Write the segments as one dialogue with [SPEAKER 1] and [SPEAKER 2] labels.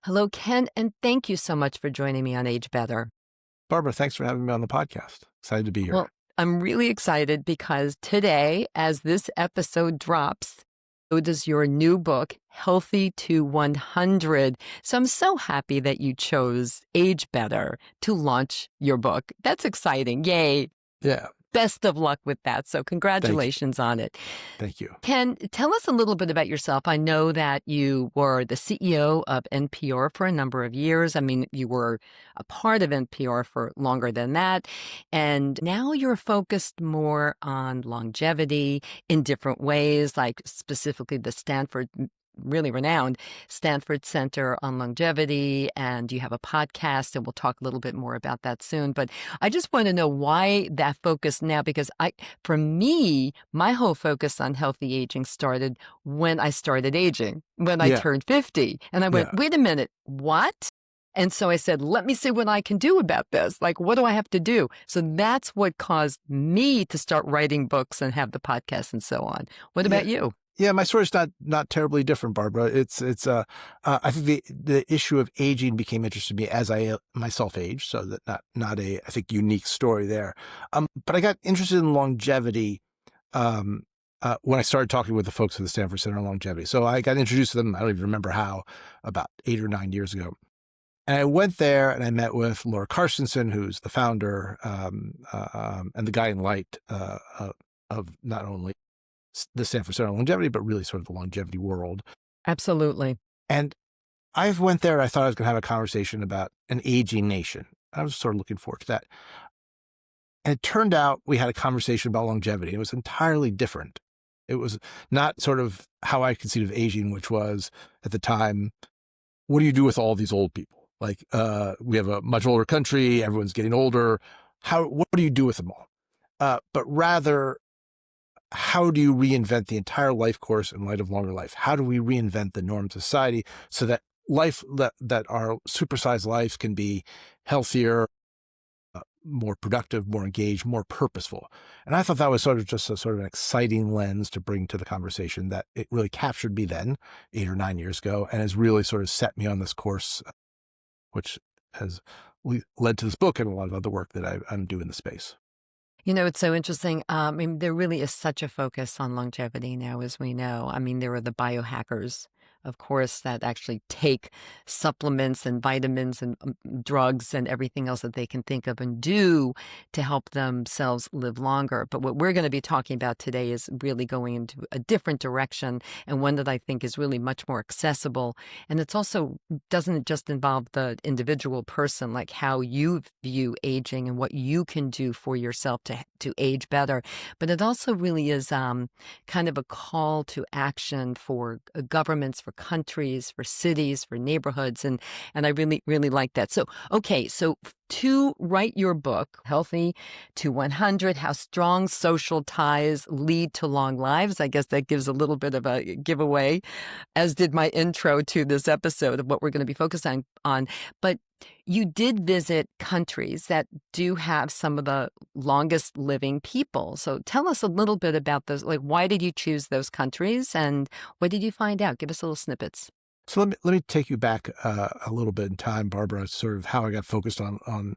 [SPEAKER 1] Hello, Ken, and thank you so much for joining me on Age Better.
[SPEAKER 2] Barbara, thanks for having me on the podcast. Excited to be here.
[SPEAKER 1] Well, I'm really excited because today, as this episode drops, so does your new book, Healthy to 100. So I'm so happy that you chose Age Better to launch your book. That's exciting. Yay.
[SPEAKER 2] Yeah,
[SPEAKER 1] Best of luck with that. So
[SPEAKER 2] thank you.
[SPEAKER 1] congratulations on it.
[SPEAKER 2] Thank you.
[SPEAKER 1] Ken, tell us a little bit about yourself. I know that you were the CEO of NPR for a number of years. I mean, you were a part of NPR for longer than that. And now you're focused more on longevity in different ways, like specifically the Stanford, really renowned Stanford Center on Longevity. And you have a podcast, and we'll talk a little bit more about that soon. But I just want to know why that focus now, because for me, my whole focus on healthy aging started when I started aging, when I
[SPEAKER 2] Yeah,
[SPEAKER 1] turned 50. And I went,
[SPEAKER 2] yeah,
[SPEAKER 1] wait a minute, what? And so I said, let me see what I can do about this. Like, what do I have to do? So that's what caused me to start writing books and have the podcast and so on. What
[SPEAKER 2] yeah,
[SPEAKER 1] about you?
[SPEAKER 2] yeah. My story's not terribly different, Barbara. I think the issue of aging became interesting to me as I myself aged, so that not a I think unique story there. But I got interested in longevity um, when I started talking with the folks at the Stanford Center on Longevity. So I got introduced to them. I don't even remember how, about 8 or 9 years ago. And I went there and I met with Laura Carstensen, who's the founder and the guiding light of not only the Stanford Center on Longevity, but really sort of the longevity world.
[SPEAKER 1] Absolutely.
[SPEAKER 2] And I went there and I thought I was going to have a conversation about an aging nation. I was sort of looking forward to that. And it turned out we had a conversation about longevity. It was entirely different. It was not sort of how I conceived of aging, which was at the time, what do you do with all these old people? Like, we have a much older country, everyone's getting older. What do you do with them all? But rather, how do you reinvent the entire life course in light of longer life? How do we reinvent the norms of society so that that our supersized lives can be healthier, more productive, more engaged, more purposeful? And I thought that was sort of just a sort of an exciting lens to bring to the conversation that it really captured me then, 8 or 9 years ago, and has really sort of set me on this course, which has led to this book and a lot of other work that I'm doing in the space.
[SPEAKER 1] You know, it's so interesting. I mean, there really is such a focus on longevity now, as we know. I mean, there are the biohackers, of course, that actually take supplements and vitamins and drugs and everything else that they can think of and do to help themselves live longer. But what we're going to be talking about today is really going into a different direction, and one that I think is really much more accessible. And it's also doesn't just involve the individual person, like how you view aging and what you can do for yourself to age better, but it also really is kind of a call to action for governments, for countries, for cities, for neighborhoods, and I really like that. So okay, so to write your book, Healthy to 100, How Strong Social Ties Lead to Long Lives. I guess that gives a little bit of a giveaway, as did my intro to this episode of what we're going to be focused on. But you did visit countries that do have some of the longest living people. So tell us a little bit about those. Like, why did you choose those countries and what did you find out? Give us little snippets.
[SPEAKER 2] So let me take you back a little bit in time, Barbara, sort of how I got focused on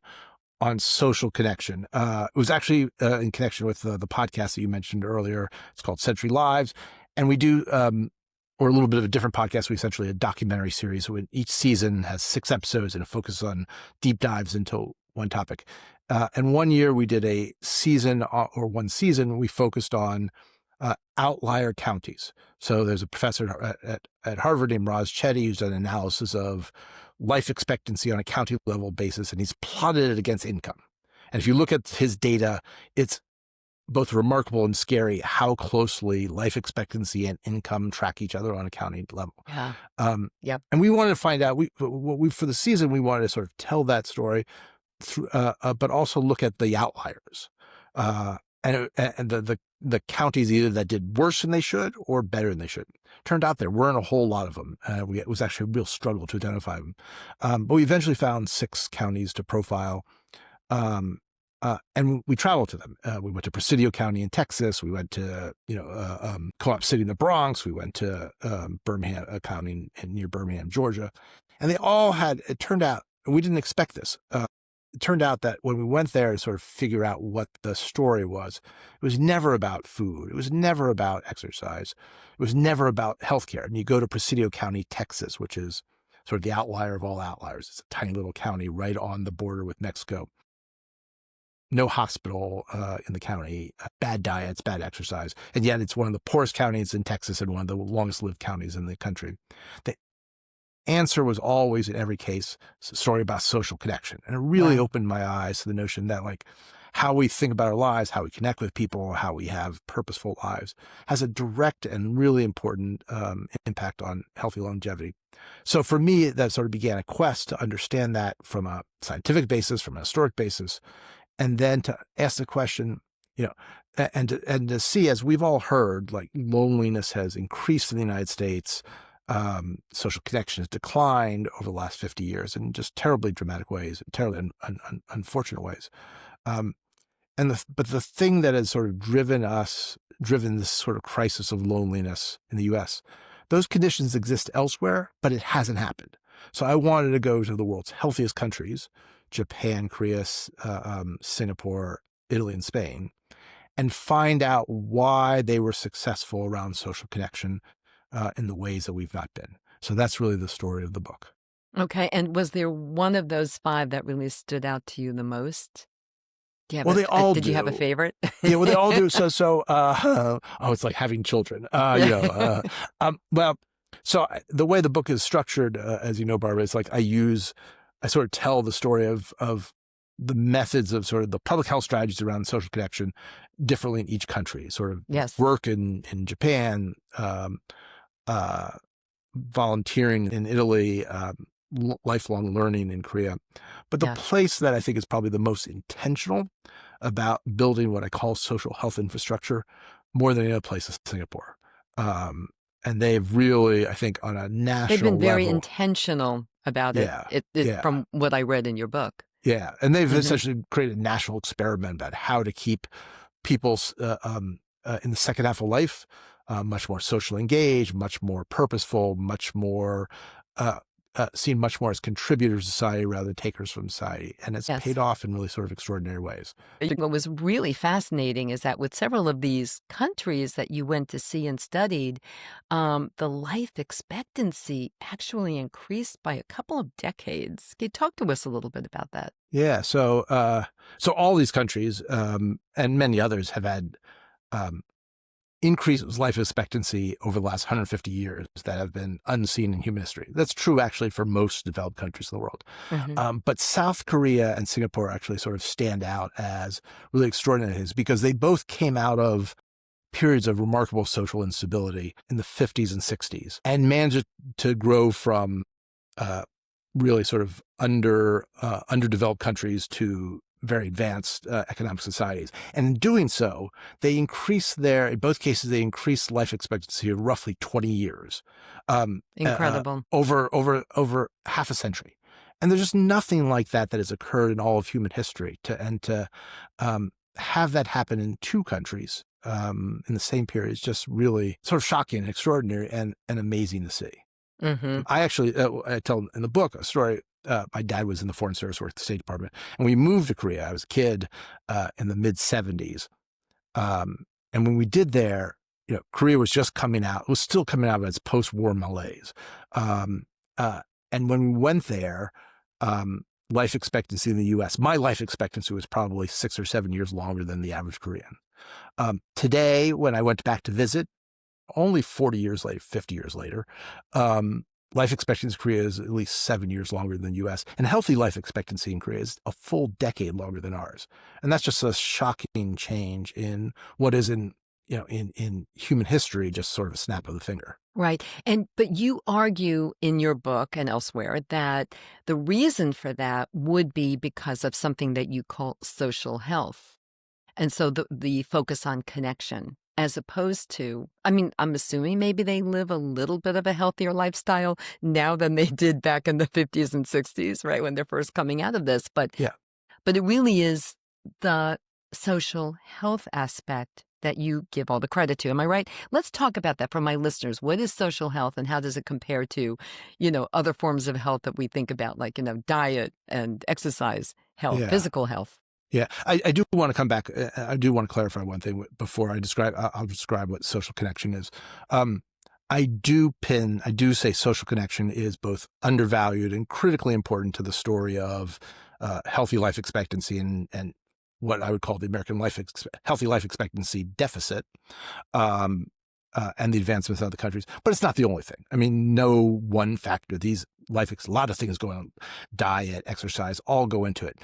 [SPEAKER 2] social connection. It was actually in connection with the podcast that you mentioned earlier. It's called Century Lives. And we do, or a little bit of a different podcast. We essentially a documentary series. So each season has 6 episodes and it focuses on deep dives into one topic. And one year we did a season, or one season, we focused on outlier counties. So there's a professor at Harvard named Roz Chetty who's done an analysis of life expectancy on a county level basis, and he's plotted it against income. And if you look at his data, it's both remarkable and scary how closely life expectancy and income track each other on a county level.
[SPEAKER 1] Yeah. Yep.
[SPEAKER 2] And we wanted to find out, for the season, we wanted to sort of tell that story through, but also look at the outliers. And the counties either that did worse than they should or better than they should. Turned out there weren't a whole lot of them. It was actually a real struggle to identify them. But we eventually found 6 counties to profile. And we traveled to them. We went to Presidio County in Texas. We went to, Co-op City in the Bronx. We went to Birmingham County near Birmingham, Georgia. And they all had, it turned out, and we didn't expect this. It turned out that when we went there to sort of figure out what the story was, it was never about food. It was never about exercise. It was never about healthcare. And you go to Presidio County, Texas, which is sort of the outlier of all outliers. It's a tiny little county right on the border with Mexico. No hospital in the county, bad diets, bad exercise. And yet it's one of the poorest counties in Texas and one of the longest lived counties in the country. The answer was always, in every case, a story about social connection. And it really
[SPEAKER 1] Wow.
[SPEAKER 2] opened my eyes to the notion that, like, how we think about our lives, how we connect with people, how we have purposeful lives has a direct and really important impact on healthy longevity. So for me, that sort of began a quest to understand that from a scientific basis, from a historic basis, and then to ask the question, you know, and to see, as we've all heard, like, loneliness has increased in the United States. Social connection has declined over the last 50 years in just terribly dramatic ways, terribly unfortunate ways. Um, but the thing that has sort of driven this sort of crisis of loneliness in the U.S., those conditions exist elsewhere, but it hasn't happened. So I wanted to go to the world's healthiest countries, Japan, Korea, Singapore, Italy, and Spain, and find out why they were successful around social connection in the ways that we've not been. So that's really the story of the book.
[SPEAKER 1] Okay, and was there one of those 5 that really stood out to you the most? Do you have
[SPEAKER 2] Well, they all
[SPEAKER 1] did you have a
[SPEAKER 2] do.
[SPEAKER 1] favorite?
[SPEAKER 2] Yeah, well, they all do. Oh, it's like having children. Well, so the way the book is structured, as you know, Barbara, is like I sort of tell the story of the methods of sort of the public health strategies around social connection differently in each country. Sort of
[SPEAKER 1] Yes,
[SPEAKER 2] work in Japan, uh, volunteering in Italy, lifelong learning in Korea. But the
[SPEAKER 1] yeah.
[SPEAKER 2] place that I think is probably the most intentional about building what I call social health infrastructure more than any other place is Singapore. And they've really, I think, on a
[SPEAKER 1] They've been
[SPEAKER 2] national
[SPEAKER 1] very
[SPEAKER 2] level,
[SPEAKER 1] intentional about it,
[SPEAKER 2] yeah,
[SPEAKER 1] it
[SPEAKER 2] yeah,
[SPEAKER 1] from what I read in your book.
[SPEAKER 2] yeah. And they've
[SPEAKER 1] Mhm.
[SPEAKER 2] essentially created a national experiment about how to keep people in the second half of life much more socially engaged, much more purposeful, much more uh, seen much more as contributors to society rather than takers from society. And it's
[SPEAKER 1] Yes.
[SPEAKER 2] paid off in really sort of extraordinary ways.
[SPEAKER 1] What was really fascinating is that with several of these countries that you went to see and studied, the life expectancy actually increased by a couple of decades. Can you talk to us a little bit about that?
[SPEAKER 2] Yeah. So all these countries and many others have had um, increases life expectancy over the last 150 years that have been unseen in human history. That's true, actually, for most developed countries in the world.
[SPEAKER 1] Mhm.
[SPEAKER 2] But South Korea and Singapore actually sort of stand out as really extraordinary things because they both came out of periods of remarkable social instability in the 50s and 60s and managed to grow from uh, really sort of underdeveloped countries to very advanced economic societies. And in doing so, in both cases, they increased life expectancy of roughly 20 years um,
[SPEAKER 1] Incredible.
[SPEAKER 2] over half a century. And there's just nothing like that has occurred in all of human history. To have that happen in 2 countries in the same period is just really sort of shocking and extraordinary and amazing to see.
[SPEAKER 1] Mhm.
[SPEAKER 2] I tell in the book a story. My dad was in the Foreign Service, worked at the State Department, and we moved to Korea. I was a kid in the mid '70s, and when we did there, Korea was just coming out. It was still coming out of its post-war malaise, um, uh, and when we went there, um, life expectancy in the U.S. My life expectancy was probably 6 or 7 years longer than the average Korean. Today, when I went back to visit, only 40 years later, 50 years later, life expectancy in Korea is at least 7 years longer than the U.S. And healthy life expectancy in Korea is a full decade longer than ours. And that's just a shocking change in what is in human history, just sort of a snap of the finger.
[SPEAKER 1] Right. But you argue in your book and elsewhere that the reason for that would be because of something that you call social health. And so the focus on connection as opposed to, I mean, I'm assuming maybe they live a little bit of a healthier lifestyle now than they did back in the 50s and 60s, right, when they're first coming out of this. But
[SPEAKER 2] Yeah.
[SPEAKER 1] it really is the social health aspect that you give all the credit to. Am I right? Let's talk about that for my listeners. What is social health and how does it compare to, other forms of health that we think about, like, diet and exercise health,
[SPEAKER 2] Yeah.
[SPEAKER 1] physical health?
[SPEAKER 2] Yeah. I do want to come back. I do want to clarify one thing before I'll describe what social connection is. Um, I do say social connection is both undervalued and critically important to the story of healthy life expectancy and what I would call the American healthy life expectancy deficit, um, and the advancements of other countries. But it's not the only thing. I mean, no one factor. A lot of things going on, diet, exercise, all go into it.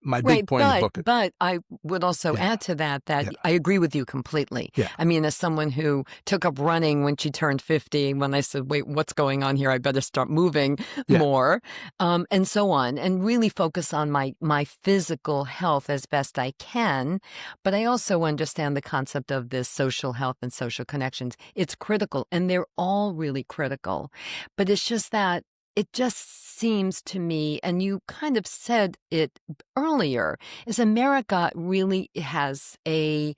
[SPEAKER 2] My big
[SPEAKER 1] Right,
[SPEAKER 2] point in the book,
[SPEAKER 1] but I would also
[SPEAKER 2] yeah,
[SPEAKER 1] add to that
[SPEAKER 2] yeah,
[SPEAKER 1] I agree with you completely.
[SPEAKER 2] yeah,
[SPEAKER 1] I mean, as someone who took up running when she turned 50, when I said, "Wait, what's going on here? I better start moving
[SPEAKER 2] yeah,
[SPEAKER 1] more," and so on, and really focus on my physical health as best I can. But I also understand the concept of this social health and social connections. It's critical, and they're all really critical. But it's just that it just seems to me, and you kind of said it earlier, is America really has a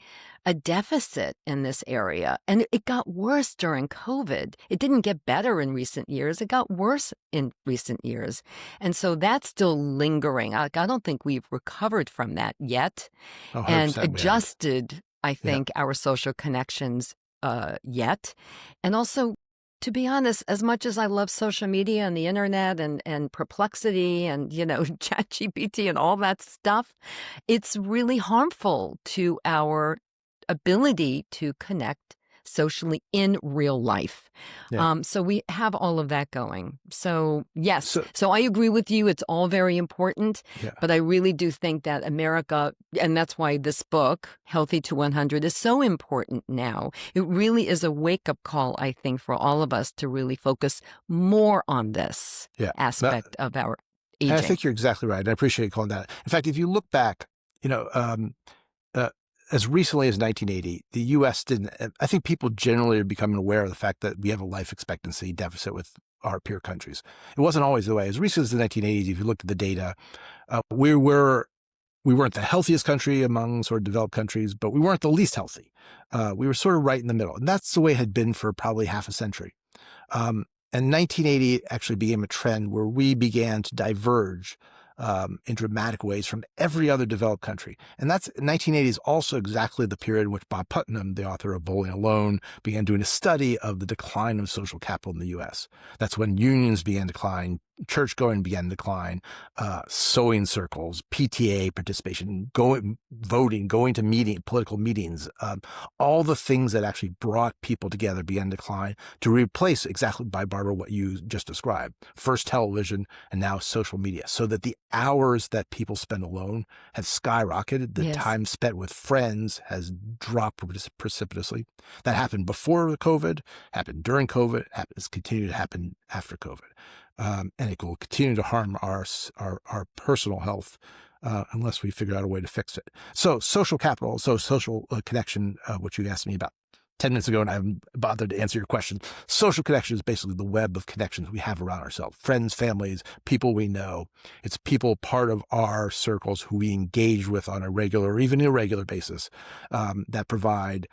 [SPEAKER 1] deficit in this area. And it got worse during COVID. It didn't get better in recent years. It got worse in recent years. And so that's still lingering. I don't think we've recovered from that yet and
[SPEAKER 2] 100% we haven't.
[SPEAKER 1] adjusted, I
[SPEAKER 2] Yeah.
[SPEAKER 1] think, our social connections yet. And also, to be honest, as much as I love social media and the internet and Perplexity and, ChatGPT and all that stuff, it's really harmful to our ability to connect socially in real life.
[SPEAKER 2] Yeah.
[SPEAKER 1] So we have all of that going. So yes,
[SPEAKER 2] So,
[SPEAKER 1] so I agree with you. It's all very important,
[SPEAKER 2] yeah.
[SPEAKER 1] but I really do think that America, and that's why this book, Healthy to 100, is so important now. It really is a wake-up call, I think, for all of us to really focus more on this
[SPEAKER 2] Yeah.
[SPEAKER 1] aspect of our
[SPEAKER 2] And I
[SPEAKER 1] aging.
[SPEAKER 2] think you're exactly right. I appreciate you calling that. In fact, if you look back, you know, uh, as recently as 1980, the U.S. didn't. I think people generally are becoming aware of the fact that we have a life expectancy deficit with our peer countries. It wasn't always the way. As recently as the 1980s, if you looked at the data, we weren't the healthiest country among sort of developed countries, but we weren't the least healthy. We were sort of right in the middle, and that's the way it had been for probably half a century. Um, and 1980 actually became a trend where we began to diverge in dramatic ways from every other developed country. And that's 1980 is also exactly the period in which Bob Putnam, the author of Bowling Alone, began doing a study of the decline of social capital in the U.S. That's when unions began to decline, church going began to decline, sewing circles, PTA participation, voting, going to political meetings, all the things that actually brought people together began to decline to replace exactly by Barbara what you just described. First television and now social media, so that the hours that people spend alone have skyrocketed. The
[SPEAKER 1] Yes.
[SPEAKER 2] time spent with friends has dropped precipitously. That happened before COVID, happened during COVID, has continued to happen after COVID. And it will continue to harm our personal health unless we figure out a way to fix it. So social capital, social connection, which you asked me about 10 minutes ago, and I haven't bothered to answer your question. Social connection is basically the web of connections we have around ourselves, friends, families, people we know. It's people part of our circles who we engage with on a regular or even irregular basis that provide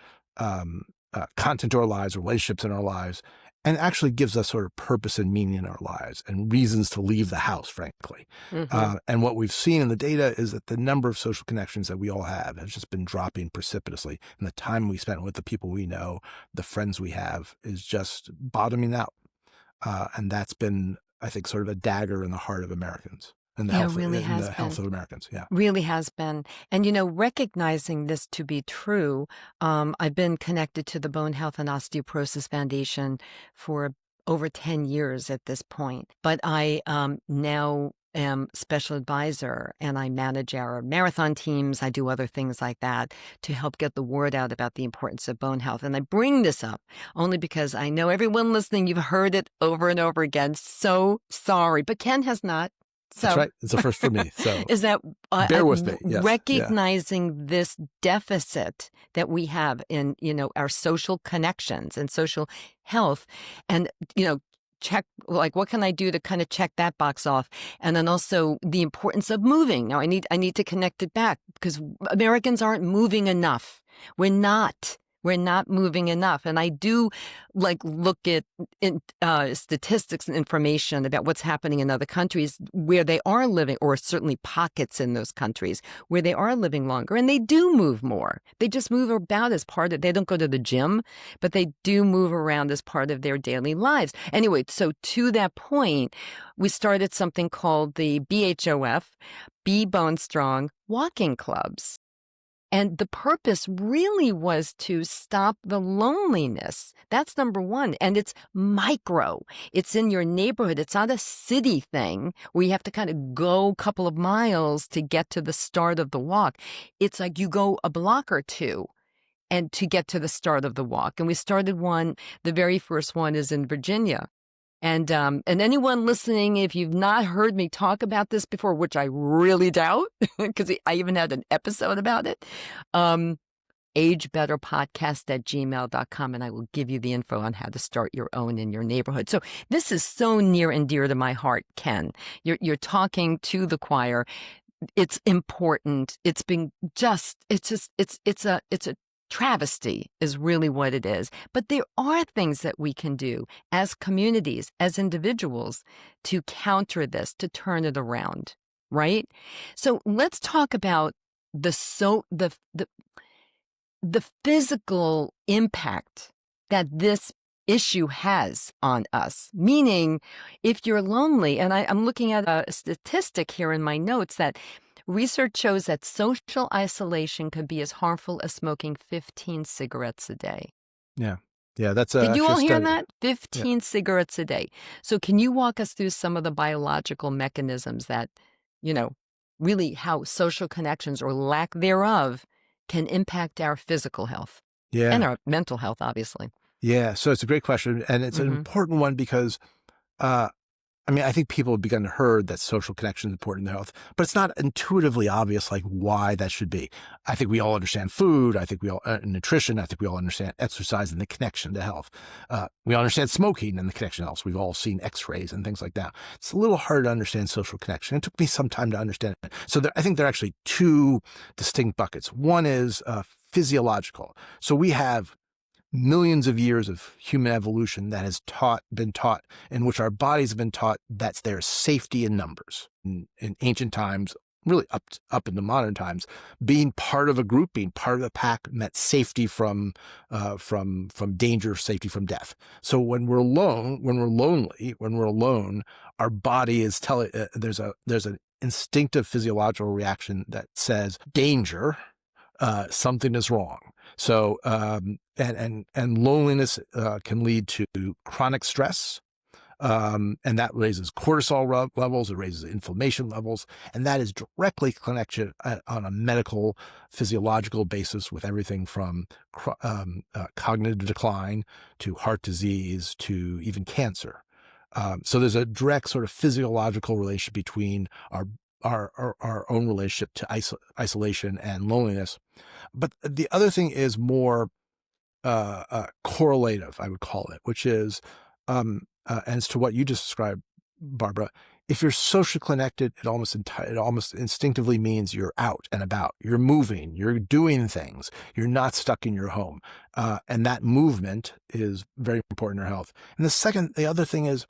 [SPEAKER 2] content to our lives, relationships in our lives, and actually gives us sort of purpose and meaning in our lives and reasons to leave the house, frankly.
[SPEAKER 1] Hmm.
[SPEAKER 2] And what we've seen in the data is that the number of social connections that we all have has just been dropping precipitously. And the time we spend with the people we know, the friends we have, is just bottoming out. And that's been, I think, sort of a dagger in the heart of Americans and
[SPEAKER 1] Yeah, it really
[SPEAKER 2] in
[SPEAKER 1] has
[SPEAKER 2] the health
[SPEAKER 1] been.
[SPEAKER 2] of Americans. Yeah.
[SPEAKER 1] Really has been. And, recognizing this to be true, I've been connected to the Bone Health and Osteoporosis Foundation for over 10 years at this point. But I now am special advisor and I manage our marathon teams. I do other things like that to help get the word out about the importance of bone health. And I bring this up only because I know everyone listening, you've heard it over and over again. So sorry, but Ken has not.
[SPEAKER 2] That's
[SPEAKER 1] So
[SPEAKER 2] right. It's a first for me. So
[SPEAKER 1] is that
[SPEAKER 2] bear with me. Yes. Yeah.
[SPEAKER 1] recognizing this deficit that we have in, our social connections and social health and, check, like, what can I do to kind of check that box off? And then also the importance of moving. Now I need to connect it back because Americans aren't moving enough. We're not. We're not moving enough. And I do like look at statistics and information about what's happening in other countries where they are living, or certainly pockets in those countries where they are living longer and they do move more. They just move about as part of, they don't go to the gym, but they do move around as part of their daily lives. Anyway, so to that point, we started something called the BHOF, Be Bone Strong Walking Clubs. And the purpose really was to stop the loneliness. That's number one. And it's micro. It's in your neighborhood. It's not a city thing where you have to kind of go a couple of miles to get to the start of the walk. It's like you go a block or two and to get to the start of the walk. And we started one, the very first one is in Virginia. And anyone listening, if you've not heard me talk about this before, which I really doubt, because I even had an episode about it, agebetterpodcast@gmail.com, and I will give you the info on how to start your own in your neighborhood. So this is so near and dear to my heart, Ken. You're talking to the choir. It's important. It's a travesty is really what it is. But there are things that we can do as communities, as individuals, to counter this, to turn it around, right? So let's talk about the physical impact that this issue has on us. Meaning, if you're lonely, and I'm looking at a statistic here in my notes that research shows that social isolation could be as harmful as smoking 15 cigarettes a day.
[SPEAKER 2] Yeah. Yeah, that's
[SPEAKER 1] Did you
[SPEAKER 2] actually a
[SPEAKER 1] all hear
[SPEAKER 2] study.
[SPEAKER 1] that?
[SPEAKER 2] Yeah.
[SPEAKER 1] 15 cigarettes a day. So can you walk us through some of the biological mechanisms that, really how social connections or lack thereof can impact our physical health and
[SPEAKER 2] Yeah.
[SPEAKER 1] our mental health, obviously?
[SPEAKER 2] Yeah. So it's a great question. And it's an
[SPEAKER 1] Mm-hmm.
[SPEAKER 2] important one because I think people have begun to heard that social connection is important in their health, but it's not intuitively obvious like why that should be. I think we all understand food. I think we all nutrition. I think we all understand exercise and the connection to health. We all understand smoking and the connection to health. We've all seen X-rays and things like that. It's a little hard to understand social connection. It took me some time to understand it. So I think there are actually two distinct buckets. One is physiological. So we have millions of years of human evolution that has been taught, in which our bodies have been taught that there's safety in numbers. In ancient times, really up into modern times, being part of a group, being part of a pack meant safety from danger, safety from death. So when we're alone, our body is telling there's an instinctive physiological reaction that says danger. Something is wrong. So, and loneliness can lead to chronic stress, and that raises cortisol levels, it raises inflammation levels, and that is directly connected on a medical, physiological basis with everything from cognitive decline to heart disease to even cancer. So there's a direct sort of physiological relation between our own relationship to isolation and loneliness. But the other thing is more correlative, I would call it, which is, as to what you just described, Barbara, if you're socially connected, it almost instinctively means you're out and about, you're moving, you're doing things, you're not stuck in your home. And that movement is very important in our health. And the other thing is,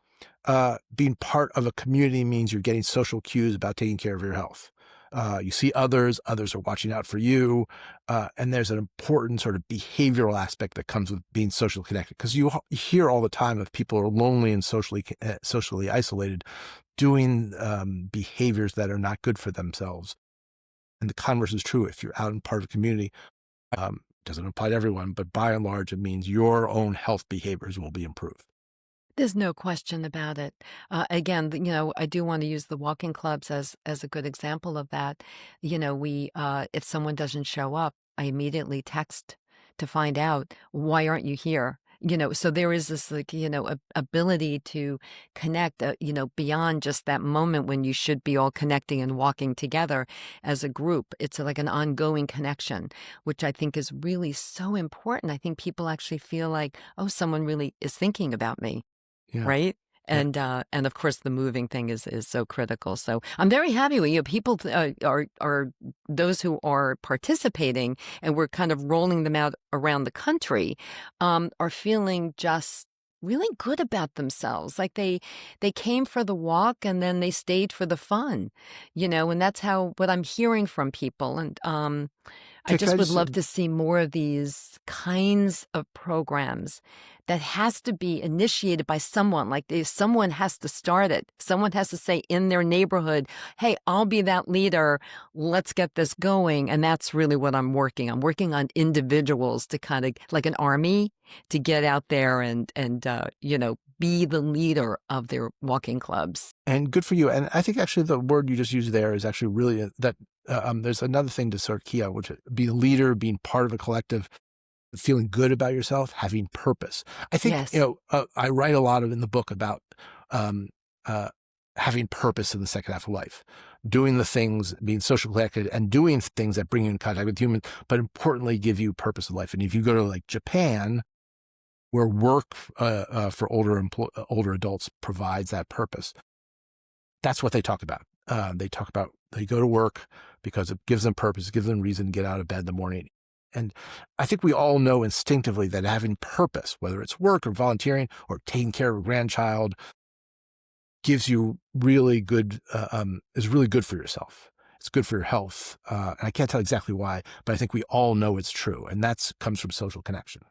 [SPEAKER 2] being part of a community means you're getting social cues about taking care of your health. You see others are watching out for you. And there's an important sort of behavioral aspect that comes with being socially connected, because you hear all the time of people who are lonely and socially isolated doing behaviors that are not good for themselves. And the converse is true. If you're out in part of a community, doesn't apply to everyone, but by and large, it means your own health behaviors will be improved.
[SPEAKER 1] There's no question about it. Again, I do want to use the walking clubs as a good example of that. If someone doesn't show up, I immediately text to find out, why aren't you here? So there is this ability to connect, beyond just that moment when you should be all connecting and walking together as a group. It's like an ongoing connection, which I think is really so important. I think people actually feel like, oh, someone really is thinking about me.
[SPEAKER 2] Yeah.
[SPEAKER 1] Right?
[SPEAKER 2] Yeah.
[SPEAKER 1] And of course the moving thing is so critical. So I'm very happy with you. People are those who are participating, and we're kind of rolling them out around the country, are feeling just really good about themselves. Like they came for the walk and then they stayed for the fun, and that's how what I'm hearing from people. And I
[SPEAKER 2] Can I
[SPEAKER 1] just would
[SPEAKER 2] just
[SPEAKER 1] love to see more of these kinds of programs that has to be initiated by someone. Like if someone has to start it, someone has to say in their neighborhood, hey, I'll be that leader. Let's get this going. And that's really what I'm working. I'm working on individuals to kind of like an army to get out there and be the leader of their walking clubs.
[SPEAKER 2] And good for you. And I think actually the word you just used there is actually really that there's another thing to sort of key on, which is be a leader, being part of a collective, feeling good about yourself, having purpose. I think,
[SPEAKER 1] Yes.
[SPEAKER 2] I write a lot in the book about um, uh, having purpose in the second half of life, doing the things, being social connected and doing things that bring you in contact with humans, but importantly, give you purpose in life. And if you go to like Japan, where work for older adults provides that purpose, that's what they talk about. They talk about they go to work because it gives them purpose, gives them reason to get out of bed in the morning. And I think we all know instinctively that having purpose, whether it's work or volunteering or taking care of a grandchild, gives you really good, is really good for yourself. It's good for your health. And I can't tell exactly why, but I think we all know it's true. And that comes from social connection.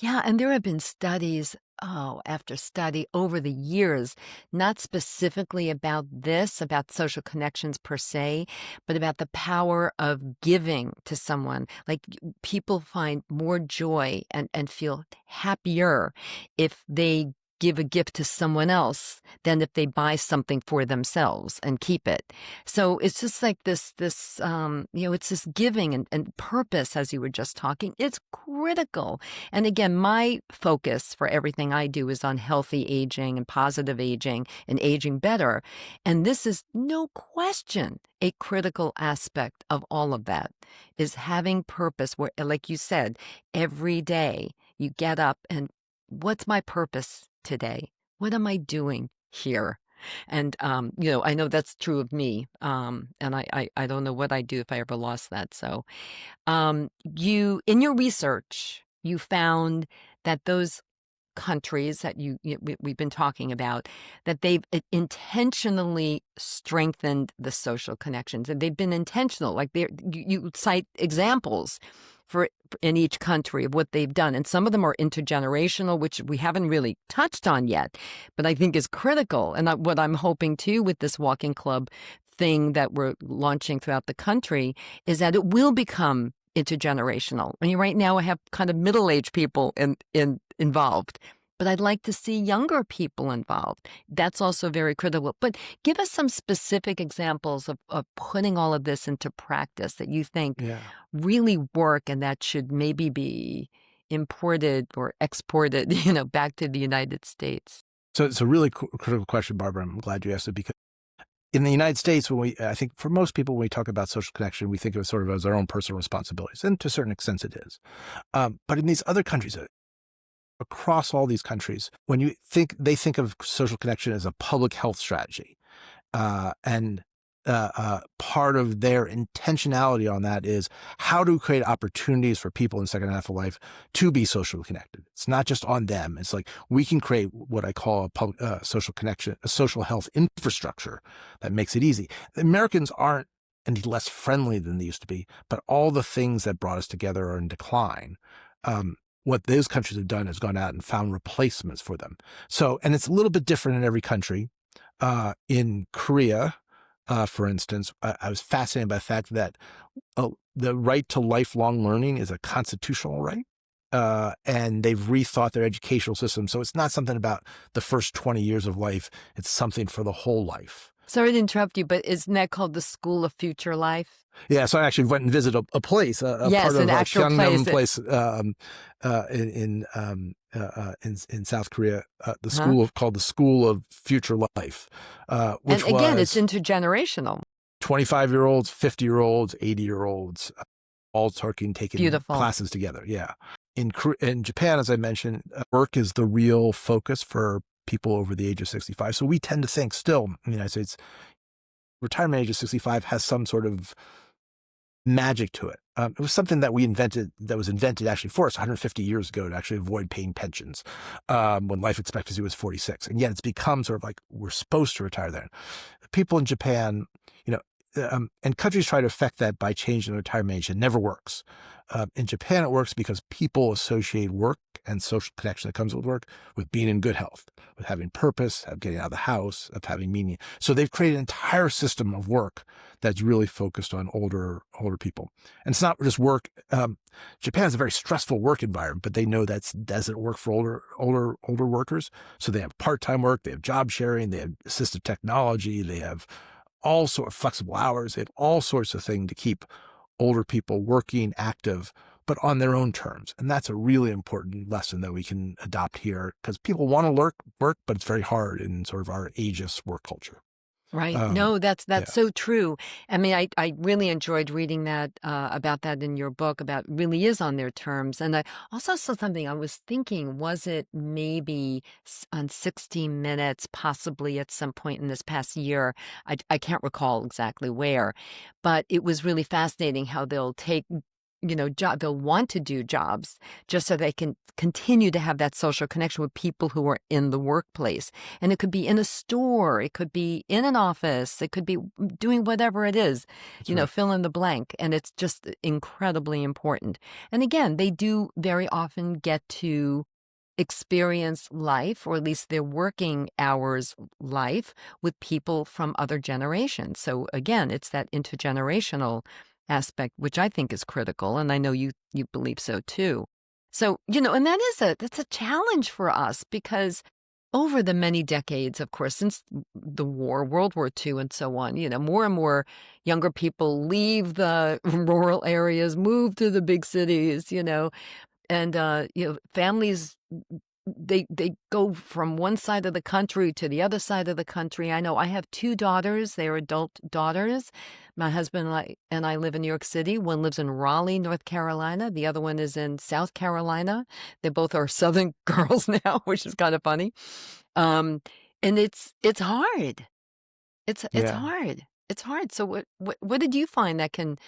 [SPEAKER 1] Yeah, and there have been studies, after study over the years, not specifically about this, about social connections per se, but about the power of giving to someone. Like people find more joy and feel happier if they give a gift to someone else than if they buy something for themselves and keep it. So it's just like it's this giving and purpose, as you were just talking. It's critical. And again, my focus for everything I do is on healthy aging and positive aging and aging better. And this is no question a critical aspect of all of that is having purpose where, like you said, every day you get up and what's my purpose today? What am I doing here? And I know that's true of me. And I don't know what I'd do if I ever lost that. So you in your research, you found that those countries that we've been talking about, that they've intentionally strengthened the social connections, and they've been intentional. Like you cite examples for in each country of what they've done, and some of them are intergenerational, which we haven't really touched on yet, but I think is critical. And what I'm hoping too with this walking club thing that we're launching throughout the country is that it will become intergenerational. I mean, right now I have kind of middle-aged people involved, but I'd like to see younger people involved. That's also very critical. But give us some specific examples of putting all of this into practice that you think
[SPEAKER 2] Yeah.
[SPEAKER 1] really work and that should maybe be imported or exported, back to the United States.
[SPEAKER 2] So it's a really critical question, Barbara. I'm glad you asked it because in the United States, I think for most people, when we talk about social connection, we think of it sort of as our own personal responsibilities. And to a certain extent it is. But in these other countries, across all these countries, they think of social connection as a public health strategy. And part of their intentionality on that is how to create opportunities for people in the second half of life to be socially connected. It's not just on them. It's like we can create what I call a public social connection, a social health infrastructure that makes it easy. The Americans aren't any less friendly than they used to be, but all the things that brought us together are in decline. What those countries have done is gone out and found replacements for them. So, and it's a little bit different in every country. In Korea, for instance, I was fascinated by the fact that the right to lifelong learning is a constitutional right. And they've rethought their educational system. So it's not something about the first 20 years of life. It's something for the whole life.
[SPEAKER 1] Sorry to interrupt you, but isn't that called the School of Future Life?
[SPEAKER 2] Yeah, so I actually went and visited a place,
[SPEAKER 1] Yes,
[SPEAKER 2] part of
[SPEAKER 1] an actual
[SPEAKER 2] Gyeongnam
[SPEAKER 1] place.
[SPEAKER 2] in South Korea,
[SPEAKER 1] Huh?
[SPEAKER 2] called the School of Future Life,
[SPEAKER 1] And
[SPEAKER 2] which
[SPEAKER 1] again, it's
[SPEAKER 2] was
[SPEAKER 1] intergenerational.
[SPEAKER 2] 25-year-olds, 50-year-olds, 80-year-olds, all taking
[SPEAKER 1] Beautiful.
[SPEAKER 2] classes together. Yeah. In Japan, as I mentioned, work is the real focus for people over the age of 65. So we tend to think still in the United States, retirement age of 65 has some sort of magic to it. It was something that was invented actually for us 150 years ago to actually avoid paying pensions when life expectancy was 46. And yet it's become sort of like we're supposed to retire then. People in Japan, and countries try to affect that by changing the retirement age. It never works. In Japan, it works because people associate work and social connection that comes with work with being in good health, with having purpose, of getting out of the house, of having meaning. So they've created an entire system of work that's really focused on older people. And it's not just work. Japan is a very stressful work environment, but they know that doesn't work for older workers. So they have part-time work, they have job sharing, they have assistive technology, they have all sorts of flexible hours. They have all sorts of things to keep older people working, active, but on their own terms. And that's a really important lesson that we can adopt here because people want to work, but it's very hard in sort of our ageist work culture.
[SPEAKER 1] Right.
[SPEAKER 2] Um,
[SPEAKER 1] No, that's
[SPEAKER 2] yeah,
[SPEAKER 1] so true. I mean, I really enjoyed reading that about that in your book about really is on their terms. And I also saw something I was thinking, was it maybe on 60 Minutes, possibly at some point in this past year? I can't recall exactly where, but it was really fascinating how they'll take they'll want to do jobs just so they can continue to have that social connection with people who are in the workplace. And it could be in a store, it could be in an office, it could be doing whatever it is,
[SPEAKER 2] that's right.
[SPEAKER 1] fill in the blank. And it's just incredibly important. And again, they do very often get to experience life, or at least their working hours life, with people from other generations. So again, it's that intergenerational aspect, which I think is critical, and I know you believe so too. So, and that's a challenge for us because over the many decades, of course, since the war, World War II and so on, more and more younger people leave the rural areas, move to the big cities, and families, they go from one side of the country to the other side of the country. I know I have two daughters. They're adult daughters. My husband and I live in New York City. One lives in Raleigh, North Carolina. The other one is in South Carolina. They both are Southern girls now, which is kind of funny. Um, and it's hard. It's
[SPEAKER 2] Yeah.
[SPEAKER 1] hard. It's hard. So what did you find that can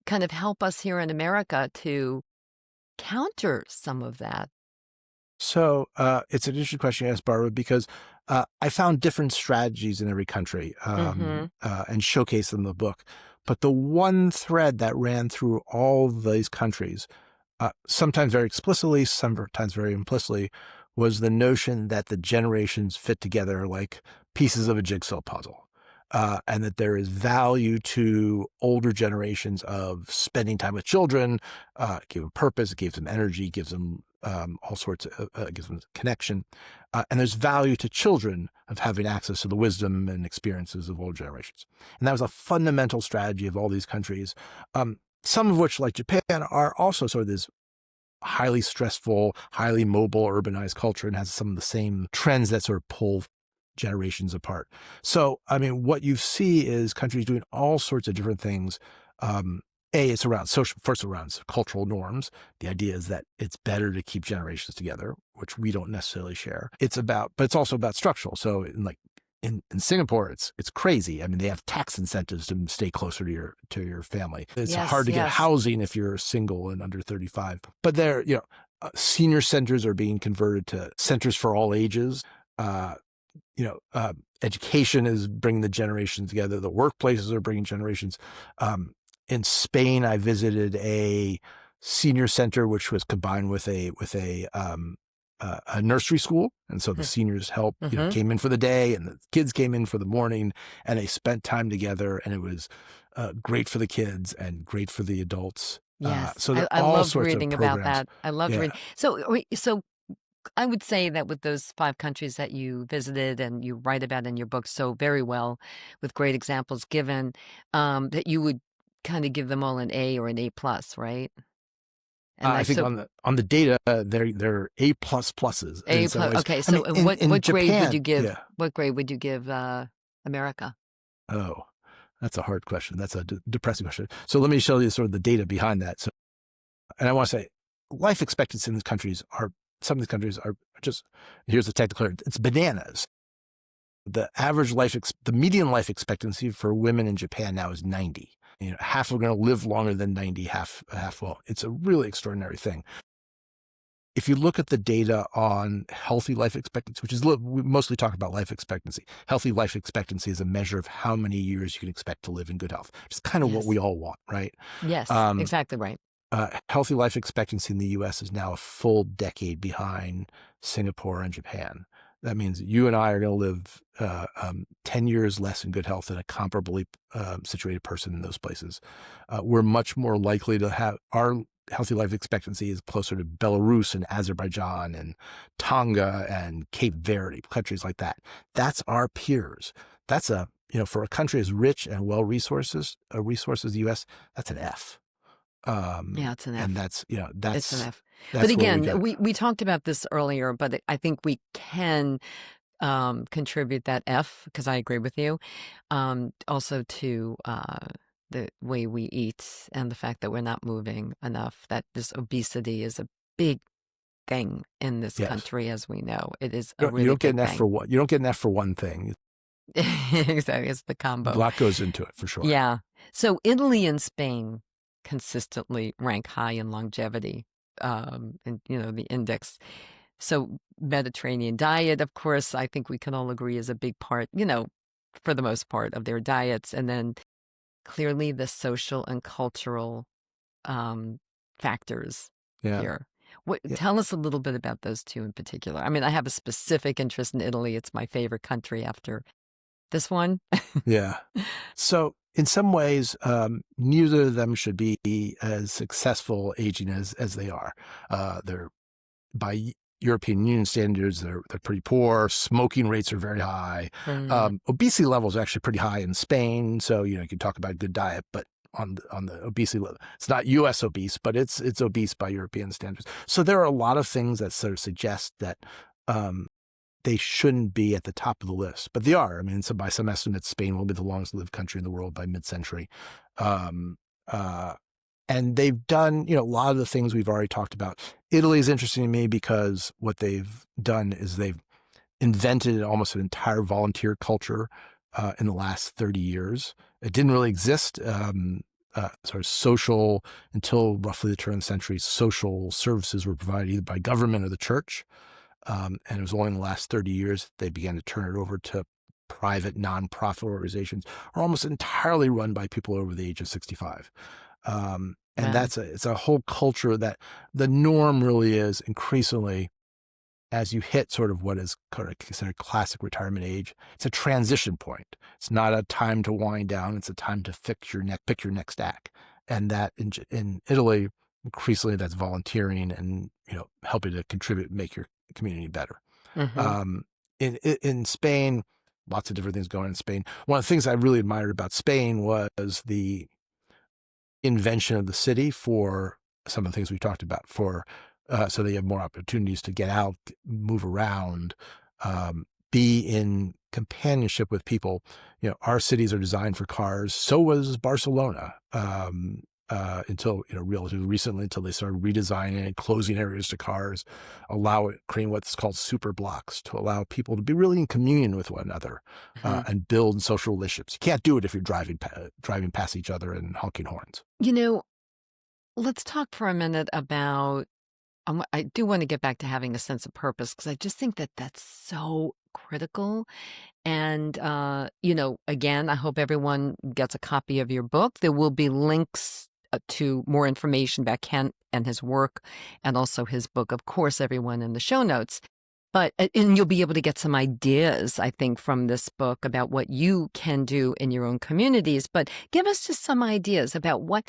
[SPEAKER 1] kind of help us here in America to counter some of that?
[SPEAKER 2] So it's an interesting question you asked, Barbara, because I found different strategies in every country
[SPEAKER 1] Mm-hmm.
[SPEAKER 2] and showcased in the book. But the one thread that ran through all these countries, sometimes very explicitly, sometimes very implicitly, was the notion that the generations fit together like pieces of a jigsaw puzzle. And that there is value to older generations of spending time with children, give them purpose, it gives them energy, gives them all sorts of, gives them connection. And there's value to children of having access to the wisdom and experiences of old generations. And that was a fundamental strategy of all these countries, some of which, like Japan, are also sort of this highly stressful, highly mobile, urbanized culture and has some of the same trends that sort of pull generations apart. So, I mean, what you see is countries doing all sorts of different things. It's around first around cultural norms. The idea is that it's better to keep generations together, which we don't necessarily share. But it's also about structural. So in Singapore, it's crazy. I mean, they have tax incentives to stay closer to your family. It's
[SPEAKER 1] Yes,
[SPEAKER 2] hard to get
[SPEAKER 1] yes.
[SPEAKER 2] housing if you're single and under 35. But senior centers are being converted to centers for all ages. Uh, Education is bringing the generations together. The workplaces are bringing generations. In Spain, I visited a senior center, which was combined with a nursery school. And so the seniors
[SPEAKER 1] Mm-hmm.
[SPEAKER 2] came in for the day and the kids came in for the morning and they spent time together and it was great for the kids and great for the adults.
[SPEAKER 1] Yes,
[SPEAKER 2] So there
[SPEAKER 1] I
[SPEAKER 2] are all
[SPEAKER 1] loved
[SPEAKER 2] sorts of
[SPEAKER 1] reading about
[SPEAKER 2] programs.
[SPEAKER 1] that. I loved
[SPEAKER 2] Yeah.
[SPEAKER 1] reading. So I would say that with those 5 countries that you visited and you write about in your book so very well, with great examples given, that you would kind of give them all an A or an A plus, right? And
[SPEAKER 2] I think
[SPEAKER 1] so
[SPEAKER 2] on the data, they're A plus pluses in
[SPEAKER 1] A
[SPEAKER 2] some
[SPEAKER 1] plus.
[SPEAKER 2] ways.
[SPEAKER 1] Okay,
[SPEAKER 2] I
[SPEAKER 1] so
[SPEAKER 2] mean,
[SPEAKER 1] and
[SPEAKER 2] in
[SPEAKER 1] what grade would you
[SPEAKER 2] Japan,
[SPEAKER 1] give?
[SPEAKER 2] yeah.
[SPEAKER 1] What grade would you give America?
[SPEAKER 2] Oh, that's a hard question. That's a depressing question. So let me show you sort of the data behind that. So, and I want to say, life expectancy in these countries are some of these countries are just, here's the technical term, it's bananas. The median life expectancy for women in Japan now is 90. Half are going to live longer than 90, half won't. It's a really extraordinary thing. If you look at the data on healthy life expectancy, which is, we mostly talk about life expectancy. Healthy life expectancy is a measure of how many years you can expect to live in good health. It's kind of what
[SPEAKER 1] Yes.
[SPEAKER 2] we all want, right?
[SPEAKER 1] Yes,
[SPEAKER 2] Um,
[SPEAKER 1] exactly right.
[SPEAKER 2] Healthy life expectancy in the US is now a full decade behind Singapore and Japan. That means you and I are going to live 10 years less in good health than a comparably situated person in those places. We're much more likely to have our healthy life expectancy is closer to Belarus and Azerbaijan and Tonga and Cape Verde, countries like that. That's our peers. That's for a country as rich and well resources as the US, that's an F.
[SPEAKER 1] Yeah, it's an
[SPEAKER 2] And
[SPEAKER 1] F. It's an F. But
[SPEAKER 2] that's where we
[SPEAKER 1] again,
[SPEAKER 2] got.
[SPEAKER 1] we talked about this earlier, but I think we can contribute that F, because I agree with you, also to the way we eat and the fact that we're not moving enough, that this obesity is a big thing in this
[SPEAKER 2] Yes.
[SPEAKER 1] country, as we know. It is a
[SPEAKER 2] You
[SPEAKER 1] really
[SPEAKER 2] don't get
[SPEAKER 1] big
[SPEAKER 2] an F
[SPEAKER 1] thing.
[SPEAKER 2] for what? You don't get an F for one thing.
[SPEAKER 1] Exactly, it's the
[SPEAKER 2] A
[SPEAKER 1] combo.
[SPEAKER 2] lot goes into it for sure.
[SPEAKER 1] Yeah. So Italy and Spain consistently rank high in longevity, and the index. So Mediterranean diet, of course, I think we can all agree is a big part, for the most part of their diets. And then clearly the social and cultural factors
[SPEAKER 2] Yeah.
[SPEAKER 1] here. What,
[SPEAKER 2] Yeah.
[SPEAKER 1] tell us a little bit about those two in particular. I mean, I have a specific interest in Italy. It's my favorite country after this one.
[SPEAKER 2] Yeah. So in some ways, neither of them should be as successful aging as they are. They're by European Union standards, they're pretty poor. Smoking rates are very high.
[SPEAKER 1] Mm,
[SPEAKER 2] Obesity levels are actually pretty high in Spain. So you can talk about good diet, but on the obesity level, it's not U.S. obese, but it's obese by European standards. So there are a lot of things that sort of suggest that um, they shouldn't be at the top of the list, but they are. I mean, so by some estimates, Spain will be the longest lived country in the world by mid-century. Um, uh, and they've done, a lot of the things we've already talked about. Italy is interesting to me because what they've done is they've invented almost an entire volunteer culture in the last 30 years. It didn't really exist. Sort of social, until roughly the turn of the century, social services were provided either by government or the church. And it was only in the last 30 years they began to turn it over to private nonprofit organizations, are almost entirely run by people over the age of 65. And
[SPEAKER 1] wow.
[SPEAKER 2] it's a whole culture that the norm really is increasingly, as you hit sort of what is considered classic retirement age, it's a transition point. It's not a time to wind down. It's a time to pick your next act. And that in Italy, increasingly that's volunteering and, helping to contribute, make your community better.
[SPEAKER 1] Hmm.
[SPEAKER 2] Um, in Spain, lots of different things going on in Spain. One of the things I really admired about Spain was the invention of the city for some of the things we talked about, so they have more opportunities to get out, move around, be in companionship with people. Our cities are designed for cars. So was Barcelona, until, relatively recently, until they started redesigning and closing areas to cars, creating what's called super blocks to allow people to be really in communion with one another,
[SPEAKER 1] Hmm.
[SPEAKER 2] and build social relationships. You can't do it if you're driving past each other and honking horns.
[SPEAKER 1] You know, let's talk for a minute about. I do want to get back to having a sense of purpose, because I just think that that's so critical. And, again, I hope everyone gets a copy of your book. There will be links to more information about Kent and his work, and also his book, of course, everyone, in the show notes. But and you'll be able to get some ideas, I think, from this book about what you can do in your own communities. But give us just some ideas about what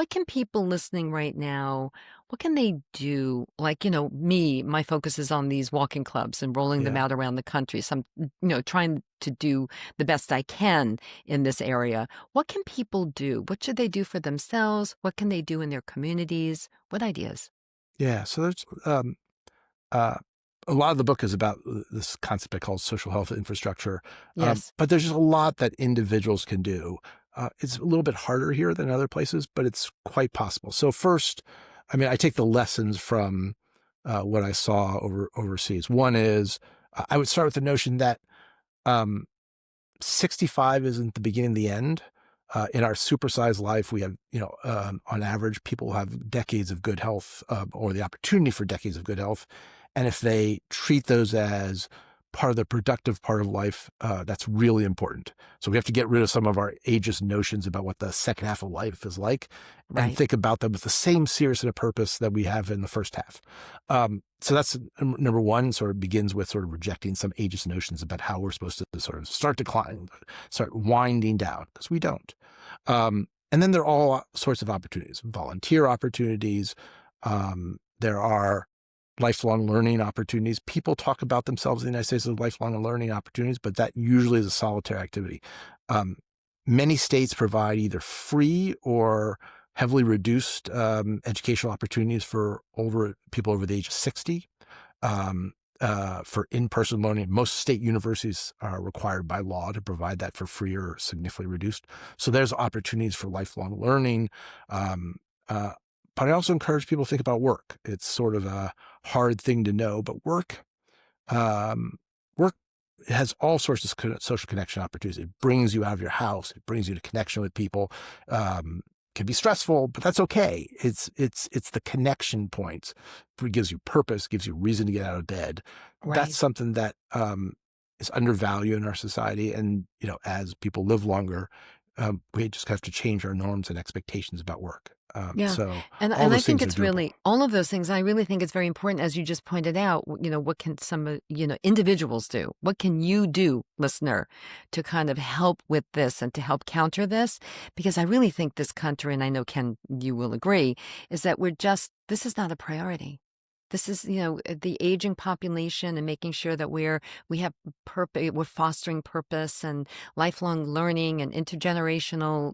[SPEAKER 1] can people listening right now, what can they do? Like, my focus is on these walking clubs and rolling them
[SPEAKER 2] Yeah.
[SPEAKER 1] out around the country. So I'm, trying to do the best I can in this area. What can people do? What should they do for themselves? What can they do in their communities? What ideas?
[SPEAKER 2] Yeah. So there's uh, a lot of the book is about this concept I call social health infrastructure.
[SPEAKER 1] Yes.
[SPEAKER 2] But there's just a lot that individuals can do. It's a little bit harder here than other places, but it's quite possible. So first, I mean, I take the lessons from what I saw overseas. One is I would start with the notion that 65 isn't the beginning of the end. In our supersized life, we have, on average, people have decades of good health, or the opportunity for decades of good health. And if they treat those as part of the productive part of life, that's really important. So we have to get rid of some of our ageist notions about what the second half of life is like and
[SPEAKER 1] Right.
[SPEAKER 2] think about them with the same seriousness and a purpose that we have in the first half. So that's number one, sort of begins with sort of rejecting some ageist notions about how we're supposed to sort of start declining, start winding down, because we don't. And then there are all sorts of opportunities, volunteer opportunities. There are lifelong learning opportunities. People talk about themselves in the United States as lifelong learning opportunities, but that usually is a solitary activity. Many states provide either free or heavily reduced educational opportunities for people over the age of 60. For in-person learning. Most state universities are required by law to provide that for free or significantly reduced. So there's opportunities for lifelong learning. But I also encourage people to think about work. It's sort of a hard thing to know, but work has all sorts of social connection opportunities. It brings you out of your house. It brings you to connection with people. Can be stressful, but that's okay. It's the connection points. It gives you purpose, gives you reason to get out of bed. That's
[SPEAKER 1] Right.
[SPEAKER 2] something that is undervalued in our society. And as people live longer, we just have to change our norms and expectations about work.
[SPEAKER 1] Yeah.
[SPEAKER 2] So all
[SPEAKER 1] And I
[SPEAKER 2] those
[SPEAKER 1] think
[SPEAKER 2] things are
[SPEAKER 1] it's
[SPEAKER 2] doable.
[SPEAKER 1] really all of those things. I really think it's very important, as you just pointed out, what can some, individuals do? What can you do, listener, to kind of help with this and to help counter this? Because I really think this country, and I know, Ken, you will agree, is that this is not a priority. This is, the aging population and making sure that we have purpose, we're fostering purpose and lifelong learning and intergenerational,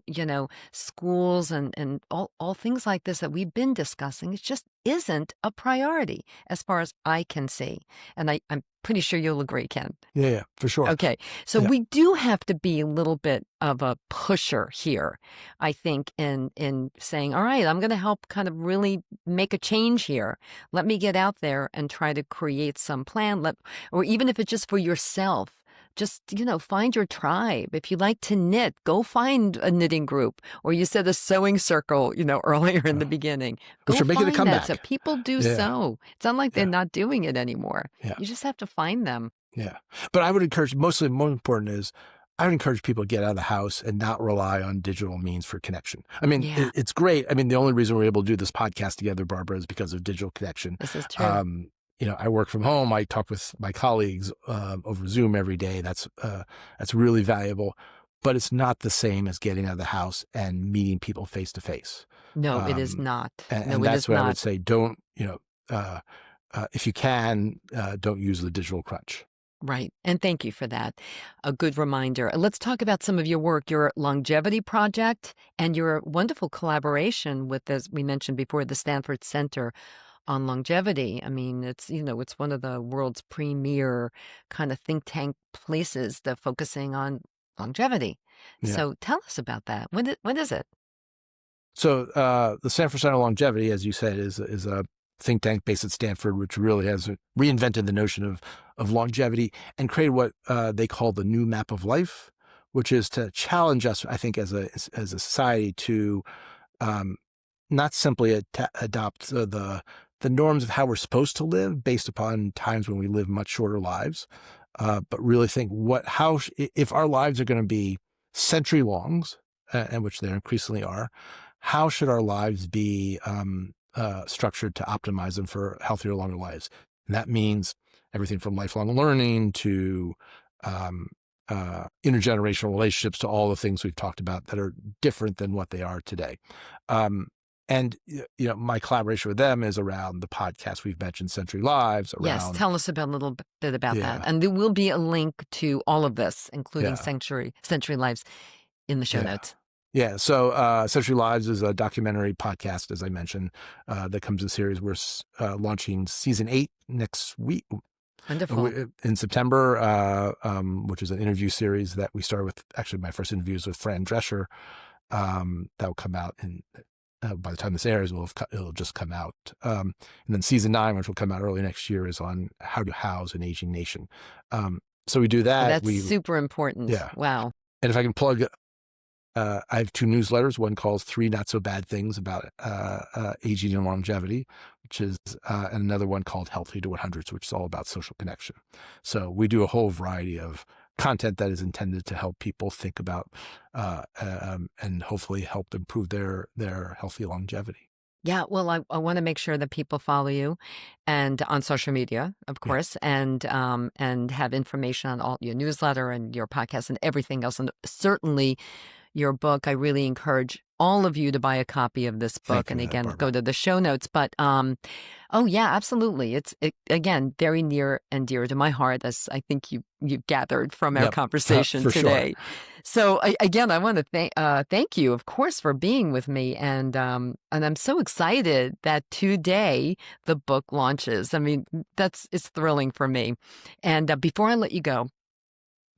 [SPEAKER 1] schools and all things like this that we've been discussing. It just isn't a priority as far as I can see. And I'm pretty sure you'll agree, Ken.
[SPEAKER 2] Yeah, for sure.
[SPEAKER 1] Okay, so
[SPEAKER 2] Yeah.
[SPEAKER 1] we do have to be a little bit of a pusher here, I think, in saying, all right, I'm going to help kind of really make a change here. Let me get out there and try to create some plan. Or even if it's just for yourself, just, find your tribe. If you like to knit, go find a knitting group. Or you said a sewing circle, earlier in the beginning.
[SPEAKER 2] Which
[SPEAKER 1] Go
[SPEAKER 2] are making a
[SPEAKER 1] find that. So
[SPEAKER 2] comeback.
[SPEAKER 1] people do
[SPEAKER 2] Yeah.
[SPEAKER 1] sew. It's not like they're
[SPEAKER 2] Yeah.
[SPEAKER 1] not doing it anymore.
[SPEAKER 2] Yeah.
[SPEAKER 1] You just have to find them.
[SPEAKER 2] Yeah. But I would encourage, mostly more important is, I would encourage people to get out of the house and not rely on digital means for connection. I mean,
[SPEAKER 1] Yeah,
[SPEAKER 2] it's great. I mean, the only reason we're able to do this podcast together, Barbara, is because of digital connection.
[SPEAKER 1] this is true.
[SPEAKER 2] Um, I work from home. I talk with my colleagues over Zoom every day. That's really valuable. But it's not the same as getting out of the house and meeting people face to face.
[SPEAKER 1] No, it is
[SPEAKER 2] Um,
[SPEAKER 1] not.
[SPEAKER 2] And,
[SPEAKER 1] No,
[SPEAKER 2] and
[SPEAKER 1] it
[SPEAKER 2] that's
[SPEAKER 1] is
[SPEAKER 2] what I would
[SPEAKER 1] not.
[SPEAKER 2] say. Don't, if you can, don't use the digital crutch.
[SPEAKER 1] Right. And thank you for that. A good reminder. Let's talk about some of your work, your longevity project, and your wonderful collaboration with, as we mentioned before, the Stanford Center on Longevity. I mean, it's one of the world's premier kind of think tank places that focusing on longevity.
[SPEAKER 2] Yeah.
[SPEAKER 1] So tell us about that. When is it?
[SPEAKER 2] So the Stanford Center on Longevity, as you said, is a think tank based at Stanford, which really has reinvented the notion of longevity and created what they call the new map of life, which is to challenge us, I think, as a society to not simply adopt the norms of how we're supposed to live based upon times when we live much shorter lives, but really think if our lives are going to be century longs, and which they increasingly are, how should our lives be structured to optimize them for healthier, longer lives? And that means everything from lifelong learning to intergenerational relationships to all the things we've talked about that are different than what they are today. And my collaboration with them is around the podcast we've mentioned, Century Lives,
[SPEAKER 1] Yes,
[SPEAKER 2] around,
[SPEAKER 1] tell us a little bit about that.
[SPEAKER 2] yeah,
[SPEAKER 1] And there will be a link to all of this, including
[SPEAKER 2] yeah,
[SPEAKER 1] Century Lives, in the show
[SPEAKER 2] yeah.
[SPEAKER 1] notes.
[SPEAKER 2] Yeah, so Century Lives is a documentary podcast, as I mentioned, that comes in series. We're launching season 8 next week,
[SPEAKER 1] Wonderful.
[SPEAKER 2] in September, which is an interview series that we started with. Actually, my first interview was with Fran Drescher. That will come out in by the time this airs, it'll just come out. And then season 9, which will come out early next year, is on how to house an aging nation. So we do
[SPEAKER 1] Oh,
[SPEAKER 2] that.
[SPEAKER 1] that's super important.
[SPEAKER 2] Yeah.
[SPEAKER 1] Wow.
[SPEAKER 2] And if I can plug, I have 2 newsletters. One calls 3 Not So Bad Things about aging and longevity, which is, and another one called Healthy to 100s, which is all about social connection. So we do a whole variety of content that is intended to help people think about and hopefully help improve their healthy longevity.
[SPEAKER 1] Yeah, well, I want to make sure that people follow you, and on social media, of
[SPEAKER 2] Yeah.
[SPEAKER 1] course, and have information on all your newsletter and your podcast and everything else, and certainly your book. I really encourage all of you to buy a copy of this book,
[SPEAKER 2] Thank you
[SPEAKER 1] and
[SPEAKER 2] for that,
[SPEAKER 1] again, go
[SPEAKER 2] Barbara.
[SPEAKER 1] to the show notes. But oh yeah, absolutely. It's again very near and dear to my heart, as I think you've gathered from our
[SPEAKER 2] Yep,
[SPEAKER 1] conversation
[SPEAKER 2] for sure.
[SPEAKER 1] today. So again, I want to thank you, of course, for being with me, and I'm so excited that today the book launches. I mean, it's thrilling for me. And before I let you go,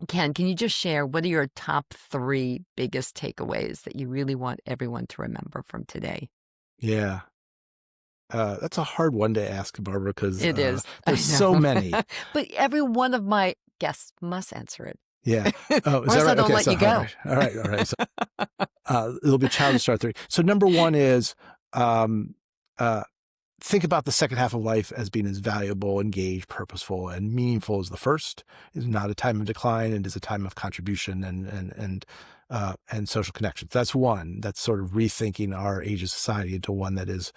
[SPEAKER 1] Ken, can you just share what are your top 3 biggest takeaways that you really want everyone to remember from today?
[SPEAKER 2] Yeah. That's a hard one to ask, Barbara, because
[SPEAKER 1] It is. I
[SPEAKER 2] there's so
[SPEAKER 1] know.
[SPEAKER 2] many.
[SPEAKER 1] But every one of my guests must answer it.
[SPEAKER 2] Yeah. Oh, is
[SPEAKER 1] Or
[SPEAKER 2] that
[SPEAKER 1] else I
[SPEAKER 2] right?
[SPEAKER 1] don't
[SPEAKER 2] Okay.
[SPEAKER 1] let
[SPEAKER 2] So,
[SPEAKER 1] you go.
[SPEAKER 2] all right. So, it'll be challenge start 3. So number 1 is, um, uh, think about the second half of life as being as valuable, engaged, purposeful, and meaningful as the first. Is not a time of decline, and is a time of contribution and social connections. That's one. That's sort of rethinking our age of society into one that is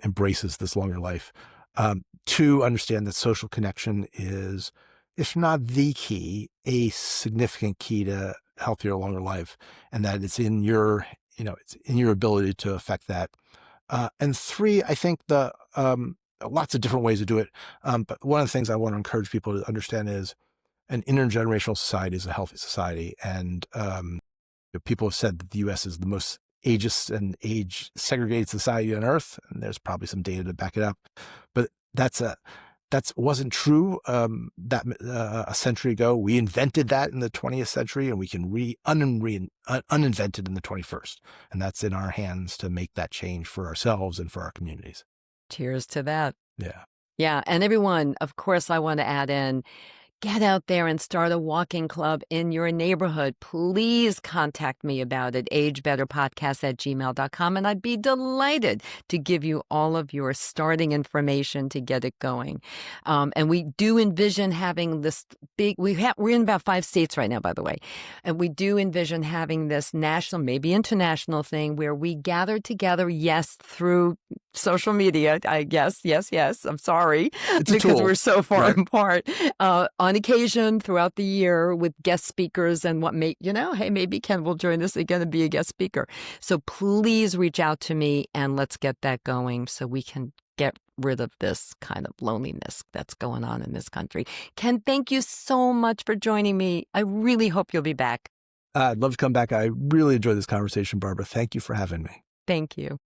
[SPEAKER 2] embraces this longer life. 2, understand that social connection is, if not the key, a significant key to healthier, longer life, and that it's in your, it's in your ability to affect that. And 3, I think lots of different ways to do it. But one of the things I want to encourage people to understand is an intergenerational society is a healthy society. And people have said that the U.S. is the most ageist and age segregated society on earth. And there's probably some data to back it up. But that wasn't true a century ago. We invented that in the 20th century, and we can uninvent it in the 21st. And that's in our hands to make that change for ourselves and for our communities.
[SPEAKER 1] Cheers to that.
[SPEAKER 2] Yeah.
[SPEAKER 1] Yeah. And everyone, of course, I want to add in, get out there and start a walking club in your neighborhood. Please contact me about it, agebetterpodcast@gmail.com, and I'd be delighted to give you all of your starting information to get it going. And we do envision having this we're in about 5 states right now, by the way, and we do envision having this national, maybe international thing where we gather together, yes, through social media, I guess. Yes. I'm sorry,
[SPEAKER 2] It's a
[SPEAKER 1] because
[SPEAKER 2] tool,
[SPEAKER 1] we're so far
[SPEAKER 2] right?
[SPEAKER 1] apart. On occasion throughout the year with guest speakers and hey, maybe Ken will join us again and be a guest speaker. So please reach out to me and let's get that going so we can get rid of this kind of loneliness that's going on in this country. Ken, thank you so much for joining me. I really hope you'll be back.
[SPEAKER 2] I'd love to come back. I really enjoyed this conversation, Barbara. Thank you for having me.
[SPEAKER 1] Thank you.